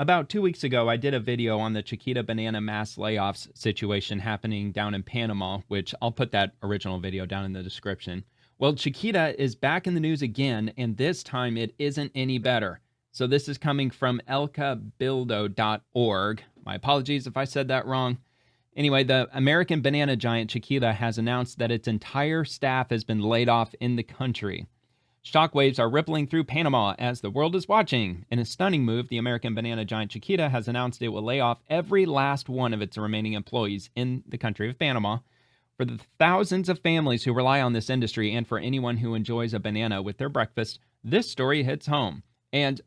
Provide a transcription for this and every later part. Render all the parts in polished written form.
About 2 weeks ago, I did a video on the Chiquita banana mass layoffs situation happening down in Panama, which I'll put that original video down in the description. Well, Chiquita is back in the news again, and this time it isn't any better. So this is coming from elcabildo.org. My apologies if I said that wrong. Anyway, the American banana giant Chiquita has announced that its entire staff has been laid off in the country. Shockwaves are rippling through Panama as the world is watching. In a stunning move, the American banana giant Chiquita has announced it will lay off every last one of its remaining employees in the country of Panama. For the thousands of families who rely on this industry and for anyone who enjoys a banana with their breakfast, this story hits home. And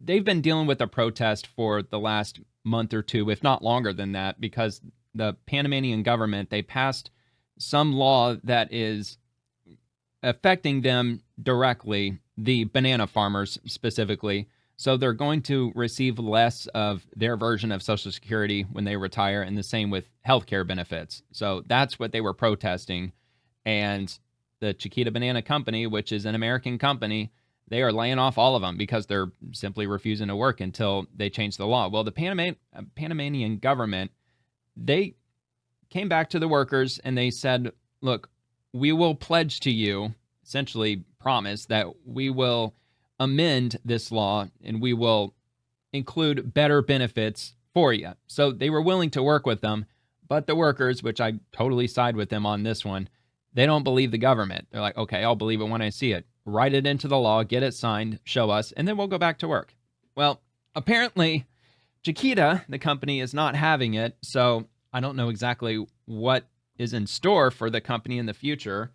they've been dealing with a protest for the last month or two, if not longer than that, because the Panamanian government, they passed some law that is affecting them directly, the banana farmers specifically. So they're going to receive less of their version of Social Security when they retire, and the same with healthcare benefits. So that's what they were protesting. And the Chiquita Banana Company, which is an American company, they are laying off all of them because they're simply refusing to work until they change the law. Well, the Panamanian government, they came back to the workers and they said, look, we will pledge to you, essentially promise, that we will amend this law and we will include better benefits for you. So they were willing to work with them, but the workers, which I totally side with them on this one, they don't believe the government. They're like, okay, I'll believe it when I see it. Write it into the law, get it signed, show us, and then we'll go back to work. Well, apparently, Chiquita, the company, is not having it, so I don't know exactly what is in store for the company in the future,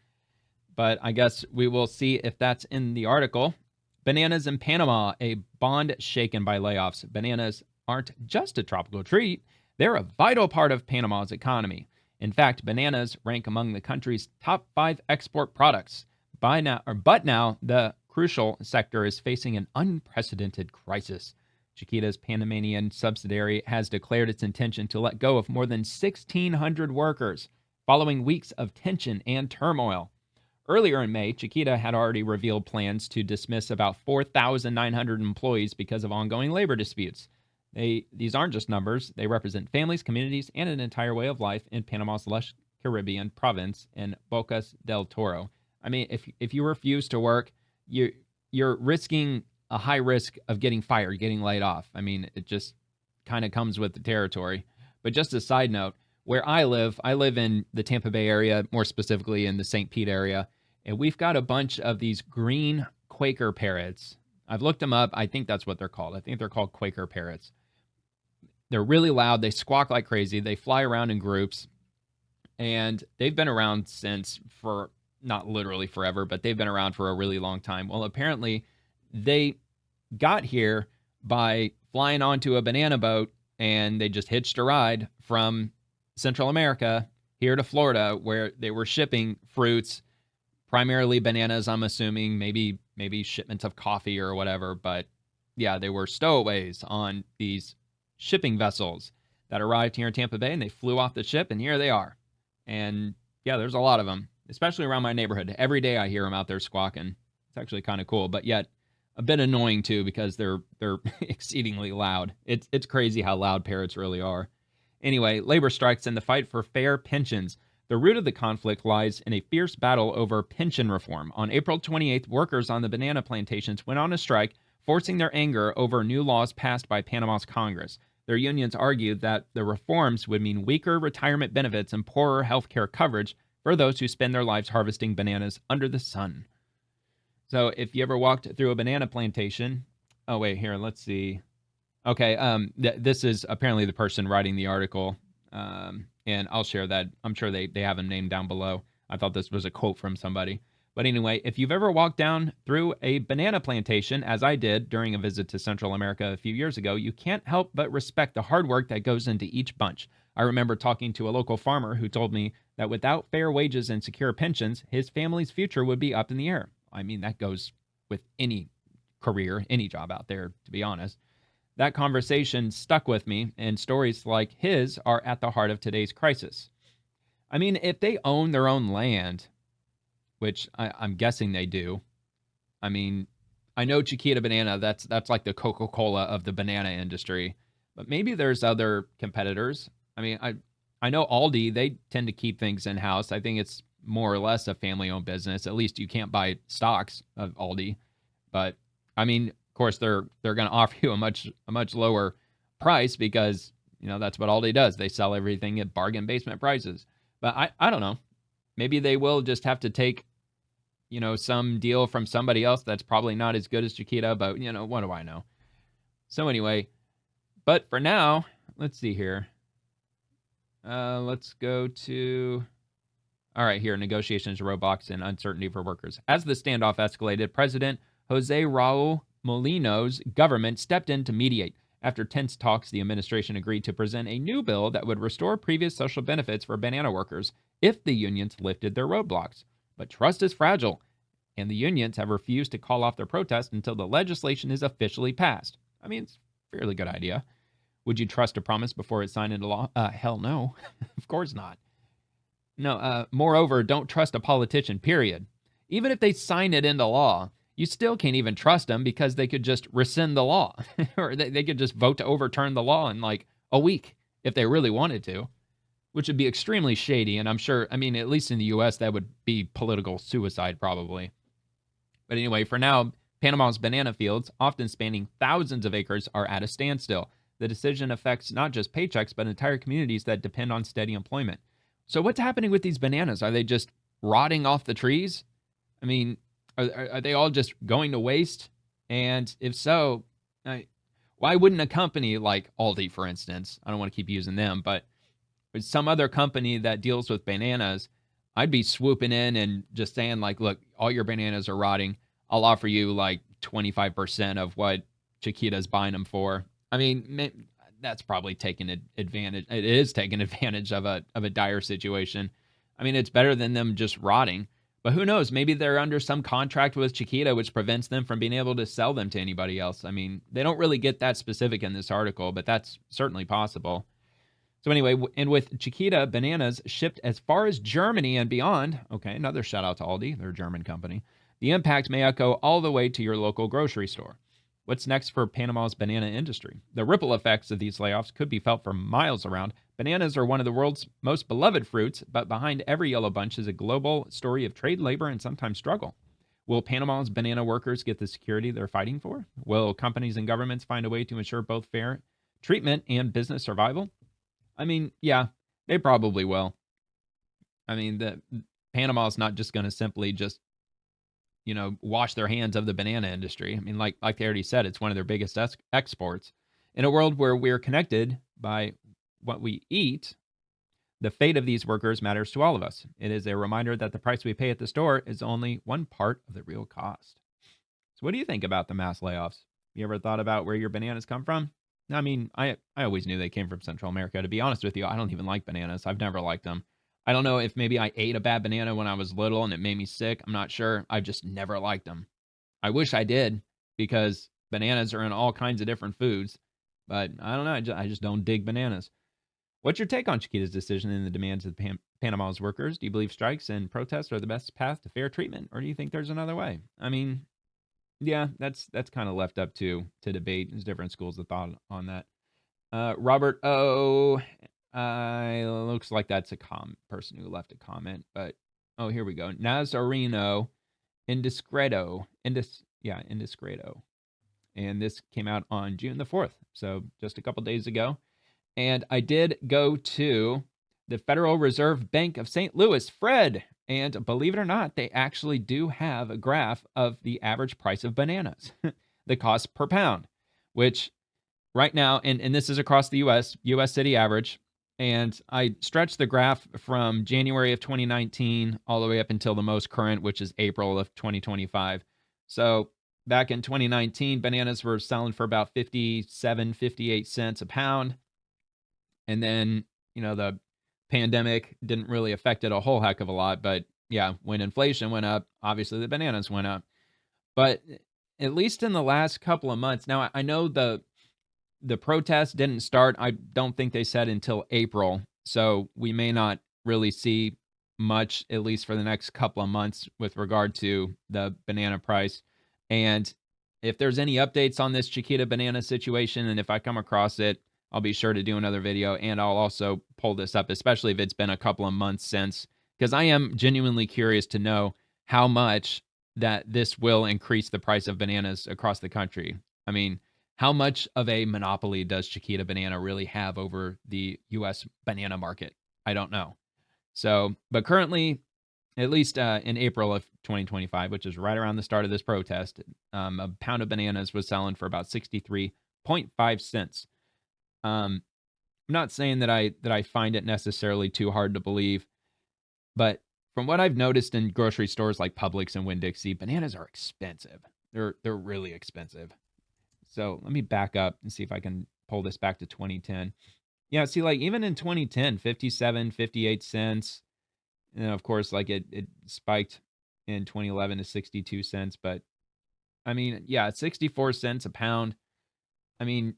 but I guess we will see if that's in the article. Bananas in Panama, a bond shaken by layoffs. Bananas aren't just a tropical treat, they're a vital part of Panama's economy. In fact, bananas rank among the country's top 5 export products. But now, the crucial sector is facing an unprecedented crisis. Chiquita's Panamanian subsidiary has declared its intention to let go of more than 1,600 workers following weeks of tension and turmoil. Earlier in May, Chiquita had already revealed plans to dismiss about 4,900 employees because of ongoing labor disputes. These aren't just numbers. They represent families, communities, and an entire way of life in Panama's lush Caribbean province in Bocas del Toro. I mean, if you refuse to work, you're risking a high risk of getting fired, getting laid off. I mean, it just kind of comes with the territory. But just a side note, where I live in the Tampa Bay area, more specifically in the St. Pete area, and we've got a bunch of these green Quaker parrots. I've looked them up. I think that's what they're called. I think they're called Quaker parrots. They're really loud. They squawk like crazy. They fly around in groups, and they've been around for not literally forever, but they've been around for a really long time. Well, apparently they got here by flying onto a banana boat, and they just hitched a ride from Central America here to Florida, where they were shipping fruits, primarily bananas, I'm assuming, maybe shipments of coffee or whatever. But yeah, they were stowaways on these shipping vessels that arrived here in Tampa Bay, and they flew off the ship, and here they are. And yeah, there's a lot of them, especially around my neighborhood. Every day I hear them out there squawking. It's actually kind of cool, but yet a bit annoying too, because they're exceedingly loud. It's crazy how loud parrots really are. Anyway, labor strikes and the fight for fair pensions. The root of the conflict lies in a fierce battle over pension reform. On April 28th, workers on the banana plantations went on a strike, forcing their anger over new laws passed by Panama's Congress. Their unions argued that the reforms would mean weaker retirement benefits and poorer health care coverage for those who spend their lives harvesting bananas under the sun. So if you ever walked through a banana plantation, oh wait, here, let's see. Okay, this is apparently the person writing the article, and I'll share that. I'm sure they have him named down below. I thought this was a quote from somebody. But anyway, if you've ever walked down through a banana plantation, as I did during a visit to Central America a few years ago, you can't help but respect the hard work that goes into each bunch. I remember talking to a local farmer who told me that without fair wages and secure pensions, his family's future would be up in the air. I mean, that goes with any career, any job out there, to be honest. That conversation stuck with me, and stories like his are at the heart of today's crisis. I mean, if they own their own land, which I'm guessing they do, I mean, I know Chiquita banana, that's like the Coca-Cola of the banana industry. But maybe there's other competitors. I mean, I know Aldi, they tend to keep things in-house. I think it's more or less a family-owned business. At least you can't buy stocks of Aldi. But I mean, of course they're going to offer you a much lower price because, that's what Aldi does. They sell everything at bargain basement prices. But I don't know. Maybe they will just have to take some deal from somebody else that's probably not as good as Chiquita, but what do I know? So anyway, but for now, let's see here. Let's go to, all right, here, negotiations, roadblocks, and uncertainty for workers. As the standoff escalated, President Jose Raul Molino's government stepped in to mediate. After tense talks, the administration agreed to present a new bill that would restore previous social benefits for banana workers if the unions lifted their roadblocks. But trust is fragile, and the unions have refused to call off their protest until the legislation is officially passed. I mean, it's a fairly good idea. Would you trust a promise before it's signed into law? Hell no. Of course not. No, moreover, don't trust a politician, period. Even if they sign it into law, you still can't even trust them because they could just rescind the law. Or they could just vote to overturn the law in like a week if they really wanted to, which would be extremely shady. And I'm sure, I mean, at least in the U.S., that would be political suicide probably. But anyway, for now, Panama's banana fields, often spanning thousands of acres, are at a standstill. The decision affects not just paychecks, but entire communities that depend on steady employment. So what's happening with these bananas? Are they just rotting off the trees? I mean, are they all just going to waste? And if so, why wouldn't a company like Aldi, for instance, I don't want to keep using them, but some other company that deals with bananas, I'd be swooping in and just saying like, look, all your bananas are rotting. I'll offer you like 25% of what Chiquita's buying them for. I mean, that's probably taking advantage. It is taking advantage of a dire situation. I mean, it's better than them just rotting. But who knows? Maybe they're under some contract with Chiquita, which prevents them from being able to sell them to anybody else. I mean, they don't really get that specific in this article, but that's certainly possible. So anyway, and with Chiquita bananas shipped as far as Germany and beyond, okay, another shout out to Aldi, they're a German company, the impact may echo all the way to your local grocery store. What's next for Panama's banana industry? The ripple effects of these layoffs could be felt for miles around. Bananas are one of the world's most beloved fruits, but behind every yellow bunch is a global story of trade, labor, and sometimes struggle. Will Panama's banana workers get the security they're fighting for? Will companies and governments find a way to ensure both fair treatment and business survival? I mean, yeah, they probably will. I mean, Panama's not just going to simply just wash their hands of the banana industry. I mean, like they already said, it's one of their biggest exports. In a world where we're connected by what we eat, the fate of these workers matters to all of us. It is a reminder that the price we pay at the store is only one part of the real cost. So what do you think about the mass layoffs? You ever thought about where your bananas come from? I mean, I always knew they came from Central America. To be honest with you, I don't even like bananas. I've never liked them. I don't know if maybe I ate a bad banana when I was little and it made me sick. I'm not sure. I've just never liked them. I wish I did because bananas are in all kinds of different foods. But I don't know. I just don't dig bananas. What's your take on Chiquita's decision and the demands of Panama's workers? Do you believe strikes and protests are the best path to fair treatment, or do you think there's another way? I mean, yeah, that's kind of left up to debate. There's different schools of thought on that. Robert O. Looks like that's a person who left a comment, but here we go. Nazareno Indiscreto. Indiscreto. And this came out on June the 4th, so just a couple days ago. And I did go to the Federal Reserve Bank of St. Louis, Fred, and believe it or not, they actually do have a graph of the average price of bananas, the cost per pound, which right now, and this is across the U.S. city average, and I stretched the graph from January of 2019 all the way up until the most current, which is April of 2025. So back in 2019, bananas were selling for about 57, 58 cents a pound. And then, the pandemic didn't really affect it a whole heck of a lot. But yeah, when inflation went up, obviously the bananas went up. But at least in the last couple of months, now I know the protest didn't start, I don't think they said until April. So we may not really see much, at least for the next couple of months, with regard to the banana price. And If there's any updates on this Chiquita banana situation, and if I come across it, I'll be sure to do another video, and I'll also pull this up, especially if it's been a couple of months since, because I am genuinely curious to know how much that this will increase the price of bananas across the country. I mean, how much of a monopoly does Chiquita Banana really have over the U.S. banana market? I don't know. So, but currently, at least in April of 2025, which is right around the start of this protest, a pound of bananas was selling for about 63.5 cents. I'm not saying that I find it necessarily too hard to believe, but from what I've noticed in grocery stores like Publix and Winn-Dixie, bananas are expensive. They're really expensive. So let me back up and see if I can pull this back to 2010. Yeah, see, like even in 2010, 57, 58 cents. And then of course, like it spiked in 2011 to 62 cents. But I mean, yeah, 64 cents a pound. I mean,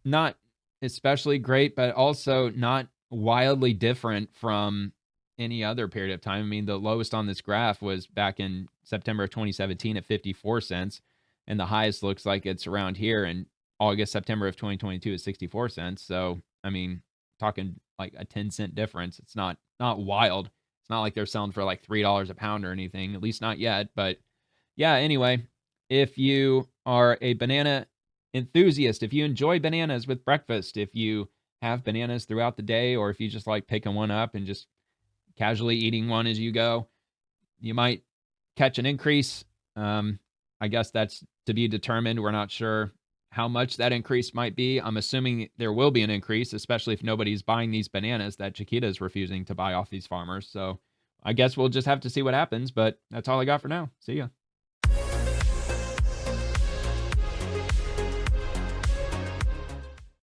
not especially great, but also not wildly different from any other period of time. I mean, the lowest on this graph was back in September of 2017 at 54 cents. And the highest looks like it's around here in August, September of 2022 at 64 cents. So, I mean, talking like a 10-cent difference. It's not wild. It's not like they're selling for like $3 a pound or anything, at least not yet. But yeah, anyway, if you are a banana enthusiast, if you enjoy bananas with breakfast, if you have bananas throughout the day, or if you just like picking one up and just casually eating one as you go, you might catch an increase. I guess that's to be determined. We're not sure how much that increase might be. I'm assuming there will be an increase, especially if nobody's buying these bananas that Chiquita is refusing to buy off these farmers. So I guess we'll just have to see what happens, but that's all I got for now. See ya.